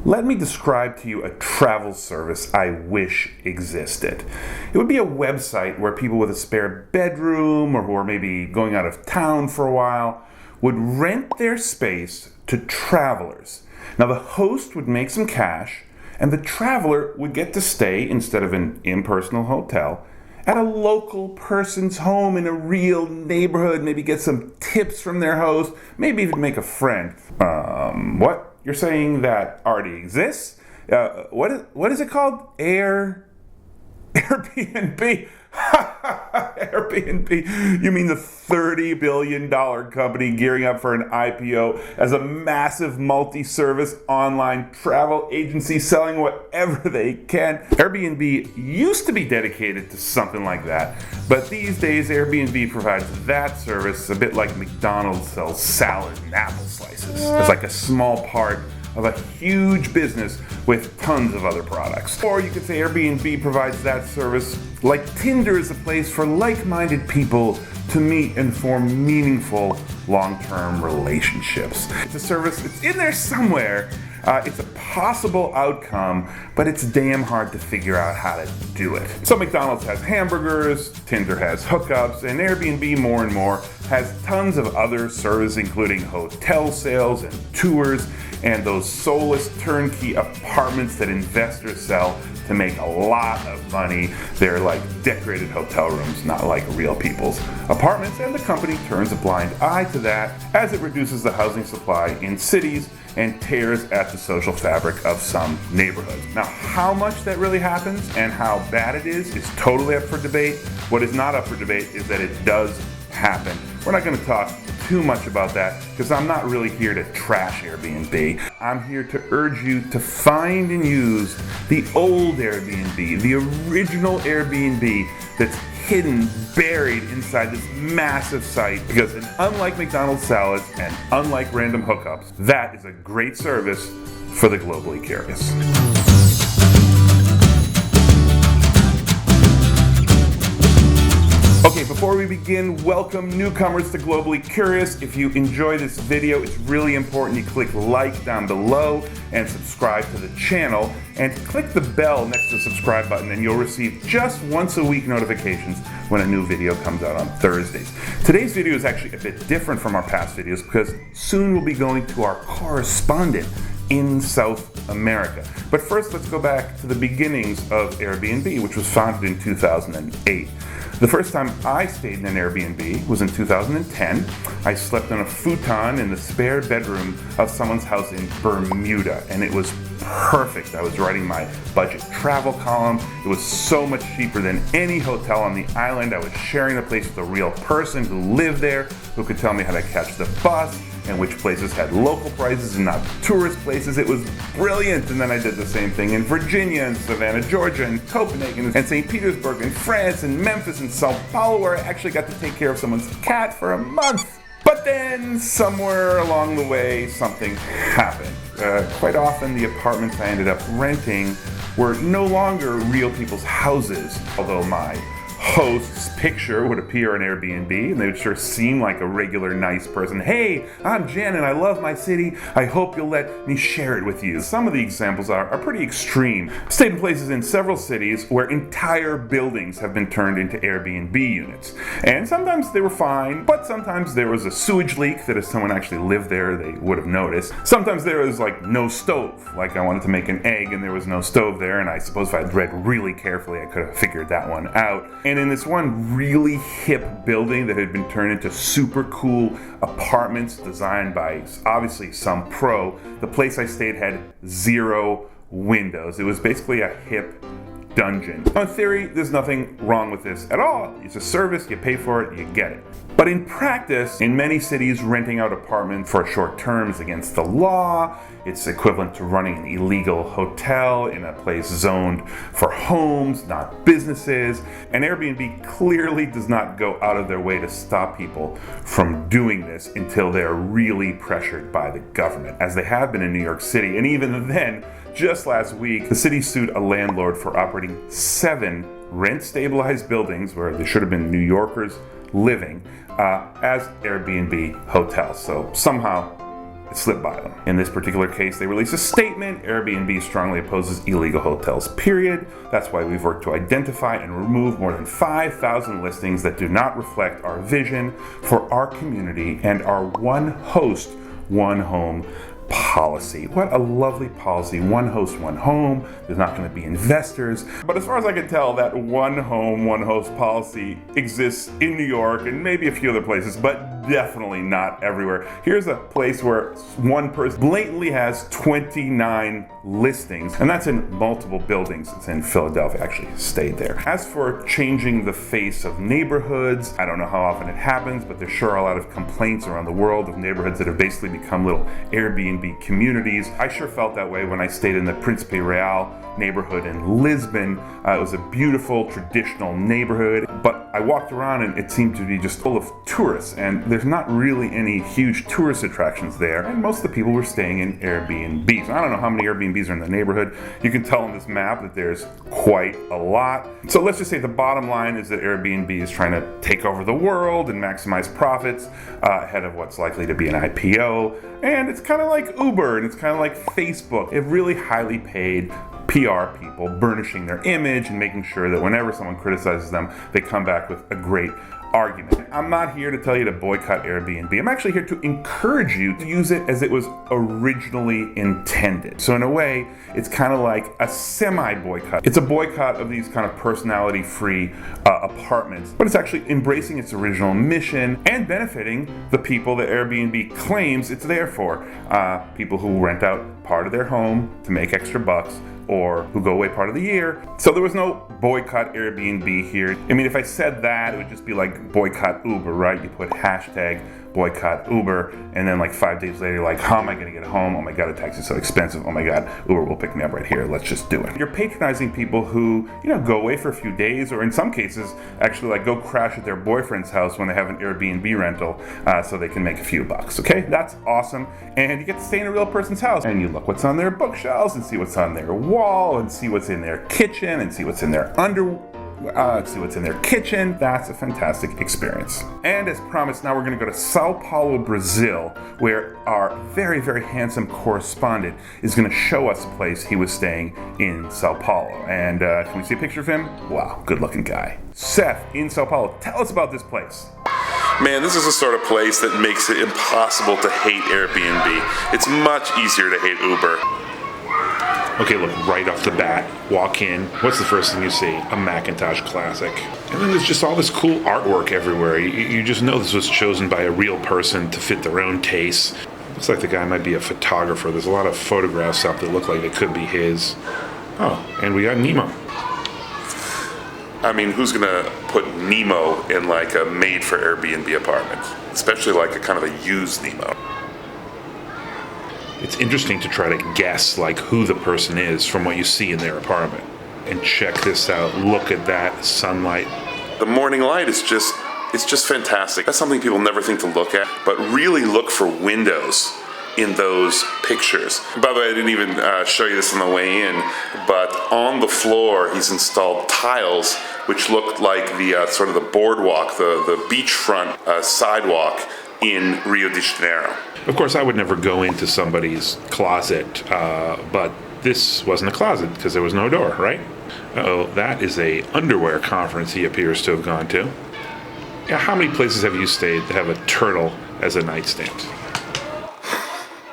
Let me describe to you a travel service I wish existed. It would be a website where people with a spare bedroom or who are maybe going out of town for a while would rent their space to travelers. Now the host would make some cash and the traveler would get to stay, instead of an impersonal hotel, at a local person's home in a real neighborhood, maybe get some tips from their host, maybe even make a friend. What? You're saying that already exists? What is it called? Airbnb. Airbnb. You mean the $30 billion company gearing up for an IPO as a massive multi-service online travel agency selling whatever they can? Airbnb used to be dedicated to something like that, but these days Airbnb provides that service a bit like McDonald's sells salad and apple slices. It's like a small part of a huge business with tons of other products. Or you could say Airbnb provides that service like Tinder is a place for like-minded people to meet and form meaningful long-term relationships. It's a service, it's in there somewhere. It's a possible outcome, but it's damn hard to figure out how to do it. So McDonald's has hamburgers, Tinder has hookups, and Airbnb more and more has tons of other services, including hotel sales and tours, and those soulless turnkey apartments that investors sell to make a lot of money. They're like decorated hotel rooms, not like real people's apartments, and the company turns a blind eye to that as it reduces the housing supply in cities and tears at the social fabric of some neighborhoods. Now, how much that really happens and how bad it is totally up for debate. What is not up for debate is that it does happen. We're not going to talk too much about that because I'm not really here to trash Airbnb. I'm here to urge you to find and use the old Airbnb, the original Airbnb that's hidden, buried inside this massive site, because unlike McDonald's salads and unlike random hookups, that is a great service for the globally curious. Okay, before we begin, welcome newcomers to Globally Curious. If you enjoy this video, it's really important you click like down below and subscribe to the channel, and click the bell next to the subscribe button and you'll receive just once a week notifications when a new video comes out on Thursdays. Today's video is actually a bit different from our past videos because soon we'll be going to our correspondent in South America. But first, let's go back to the beginnings of Airbnb, which was founded in 2008. The first time I stayed in an Airbnb was in 2010. I slept on a futon in the spare bedroom of someone's house in Bermuda, and it was perfect. I was writing my budget travel column. It was so much cheaper than any hotel on the island. I was sharing the place with a real person who lived there, who could tell me how to catch the bus and which places had local prices and not tourist places. It was brilliant. And then I did the same thing in Virginia and Savannah, Georgia, and Copenhagen and St. Petersburg in France and Memphis and Sao Paulo, where I actually got to take care of someone's cat for a month. But then somewhere along the way, something happened. Quite often the apartments I ended up renting were no longer real people's houses, although my host's picture would appear on Airbnb and they would sure seem like a regular nice person. Hey, I'm Jen and I love my city. I hope you'll let me share it with you. Some of the examples are pretty extreme. I've stayed in places in several cities where entire buildings have been turned into Airbnb units. And sometimes they were fine, but sometimes there was a sewage leak that if someone actually lived there, they would have noticed. Sometimes there was like no stove, like I wanted to make an egg and there was no stove there, and I suppose if I'd read really carefully, I could have figured that one out. And in this one really hip building that had been turned into super cool apartments designed by obviously some pro, the place I stayed had 0 windows. It was basically a hip dungeon. In theory, there's nothing wrong with this at all. It's a service, you pay for it, you get it. But in practice, in many cities, renting out apartments for a short term is against the law. It's equivalent to running an illegal hotel in a place zoned for homes, not businesses. And Airbnb clearly does not go out of their way to stop people from doing this until they're really pressured by the government, as they have been in New York City. And even then, just last week, the city sued a landlord for operating 7 rent-stabilized buildings where there should have been New Yorkers living as Airbnb hotels. So somehow it slipped by them. In this particular case, they released a statement. Airbnb strongly opposes illegal hotels, period. That's why we've worked to identify and remove more than 5,000 listings that do not reflect our vision for our community and our one host, one home policy. What a lovely policy. One host, one home. There's not going to be investors. But as far as I can tell, that one home, one host policy exists in New York and maybe a few other places, but definitely not everywhere. Here's a place where one person blatantly has 29 listings, and that's in multiple buildings. It's in Philadelphia. I actually stayed there. As for changing the face of neighborhoods, I don't know how often it happens, but there sure are a lot of complaints around the world of neighborhoods that have basically become little Airbnb communities. I sure felt that way when I stayed in the Príncipe Real neighborhood in Lisbon. It was a beautiful traditional neighborhood, but I walked around and it seemed to be just full of tourists, and there's not really any huge tourist attractions there, and most of the people were staying in Airbnbs. I don't know how many Airbnbs are in the neighborhood. You can tell on this map that there's quite a lot. So let's just say the bottom line is that Airbnb is trying to take over the world and maximize profits ahead of what's likely to be an IPO, and it's kind of like Uber and it's kind of like Facebook. It really highly paid PR people burnishing their image and making sure that whenever someone criticizes them, they come back with a great argument. I'm not here to tell you to boycott Airbnb. I'm actually here to encourage you to use it as it was originally intended. So in a way, it's kind of like a semi-boycott. It's a boycott of these kind of personality-free apartments, but it's actually embracing its original mission and benefiting the people that Airbnb claims it's there for. People who rent out part of their home to make extra bucks, or who go away part of the year. So there was no boycott Airbnb here. I mean, if I said that, it would just be like boycott Uber, right? You put hashtag boycott Uber, and then like 5 days later, like, how am I gonna get home? Oh my God, a taxi's so expensive. Oh my God, Uber will pick me up right here. Let's just do it. You're patronizing people who, go away for a few days, or in some cases, actually like go crash at their boyfriend's house when they have an Airbnb rental, so they can make a few bucks, okay? That's awesome. And you get to stay in a real person's house, and you look what's on their bookshelves, and see what's on their wall, and see what's in their kitchen, and see what's in their see what's in their kitchen. That's a fantastic experience. And as promised, now we're going to go to Sao Paulo, Brazil, where our very, very handsome correspondent is going to show us a place he was staying in Sao Paulo. And can we see a picture of him? Wow, good looking guy. Seth in Sao Paulo, tell us about this place. Man, this is the sort of place that makes it impossible to hate Airbnb. It's much easier to hate Uber. Okay, look, right off the bat, walk in. What's the first thing you see? A Macintosh classic. And then there's just all this cool artwork everywhere. You just know this was chosen by a real person to fit their own tastes. Looks like the guy might be a photographer. There's a lot of photographs up that look like they could be his. Oh, and we got Nemo. I mean, who's gonna put Nemo in like a made for Airbnb apartment? Especially like a kind of a used Nemo. It's interesting to try to guess like who the person is from what you see in their apartment. And check this out. Look at that sunlight. The morning light is just fantastic. That's something people never think to look at, but really look for windows in those pictures. By the way, I didn't even show you this on the way in, but on the floor he's installed tiles which looked like the sort of the boardwalk, the beachfront sidewalk in Rio de Janeiro. Of course, I would never go into somebody's closet, but this wasn't a closet because there was no door, right? Uh-oh, that is a underwear conference he appears to have gone to. Yeah, how many places have you stayed that have a turtle as a nightstand?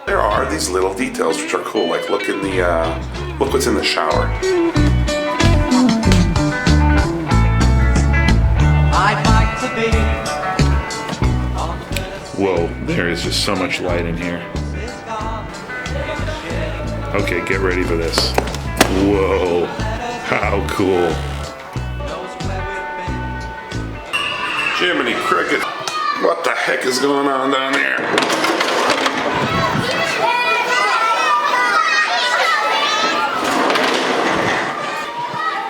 There are these little details which are cool, like look what's in the shower. I'd like to be. Whoa, there is just so much light in here. Okay, get ready for this. Whoa, how cool. Jiminy Cricket, what the heck is going on down there?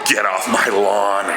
Get off my lawn.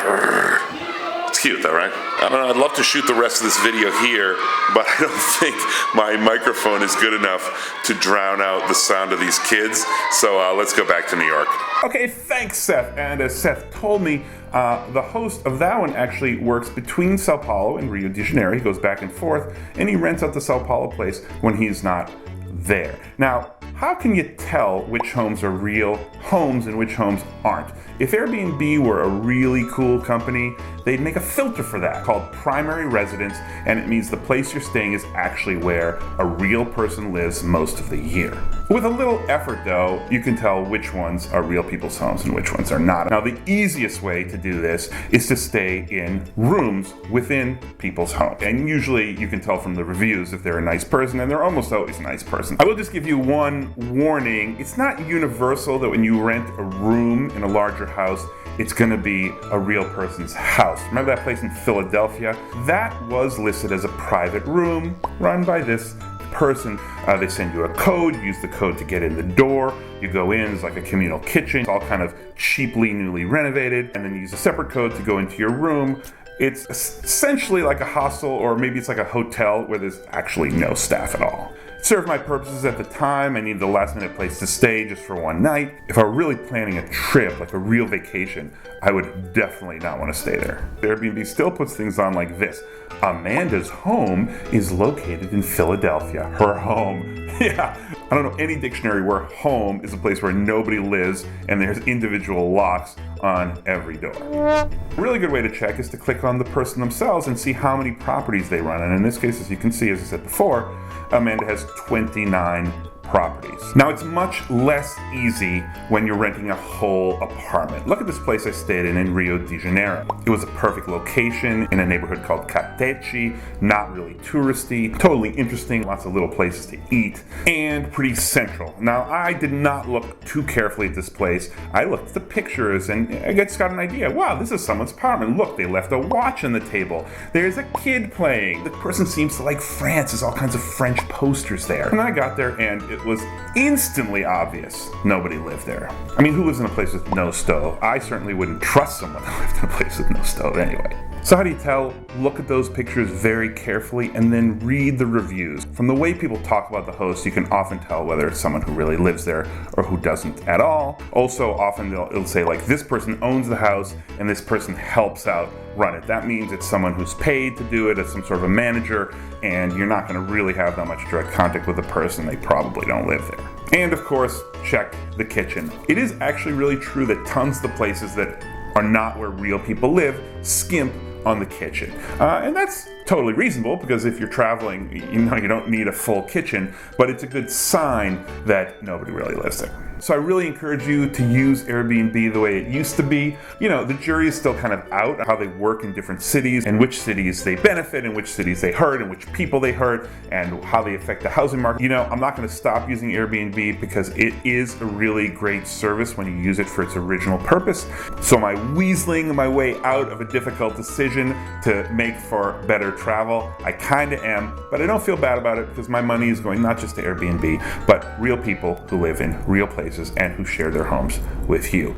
It's cute though, right? I don't know, I'd love to shoot the rest of this video here, but I don't think my microphone is good enough to drown out the sound of these kids. So let's go back to New York. Okay, thanks, Seth. And as Seth told me, the host of that one actually works between Sao Paulo and Rio de Janeiro. He goes back and forth, and he rents out the Sao Paulo place when he's not there. Now, how can you tell which homes are real homes and which homes aren't? If Airbnb were a really cool company, they'd make a filter for that called primary residence, and it means the place you're staying is actually where a real person lives most of the year. With a little effort though, you can tell which ones are real people's homes and which ones are not. Now the easiest way to do this is to stay in rooms within people's homes. And usually you can tell from the reviews if they're a nice person, and they're almost always a nice person. I will just give you one warning. It's not universal that when you rent a room in a larger house, it's going to be a real person's house. Remember that place in Philadelphia? That was listed as a private room run by this person. They send you a code, you use the code to get in the door, you go in, it's like a communal kitchen, it's all kind of cheaply newly renovated, and then you use a separate code to go into your room. It's essentially like a hostel, or maybe it's like a hotel where there's actually no staff at all. It served my purposes at the time. I needed a last minute place to stay just for one night. If I were really planning a trip, like a real vacation, I would definitely not want to stay there. Airbnb still puts things on like this. Amanda's home is located in Philadelphia. Her home. Yeah, I don't know any dictionary where home is a place where nobody lives and there's individual locks on every door. A really good way to check is to click on the person themselves and see how many properties they run. And in this case, as you can see, as I said before, Amanda has 29 properties. Now it's much less easy when you're renting a whole apartment. Look at this place I stayed in Rio de Janeiro. It was a perfect location in a neighborhood called Catete, not really touristy, totally interesting, lots of little places to eat, and pretty central. Now I did not look too carefully at this place. I looked at the pictures and I just got an idea. Wow, this is someone's apartment. Look, they left a watch on the table. There's a kid playing. The person seems to like France. There's all kinds of French posters there. And I got there and it was instantly obvious nobody lived there. I mean, who lives in a place with no stove? I certainly wouldn't trust someone that lived in a place with no stove anyway. So how do you tell? Look at those pictures very carefully and then read the reviews. From the way people talk about the host, you can often tell whether it's someone who really lives there or who doesn't at all. Also, often it'll say like, this person owns the house and this person helps out run it. That means it's someone who's paid to do it as some sort of a manager, and you're not going to really have that much direct contact with the person. They probably don't live there. And of course, check the kitchen. It is actually really true that tons of the places that are not where real people live skimp on the kitchen. And that's totally reasonable, because if you're traveling, you don't need a full kitchen, but it's a good sign that nobody really lives there. So I really encourage you to use Airbnb the way it used to be. The jury is still kind of out on how they work in different cities, and which cities they benefit and which cities they hurt, and which people they hurt, and how they affect the housing market. I'm not going to stop using Airbnb because it is a really great service when you use it for its original purpose. So am I weaseling my way out of a difficult decision to make for better travel? I kind of am, but I don't feel bad about it because my money is going not just to Airbnb, but real people who live in real places and who share their homes with you.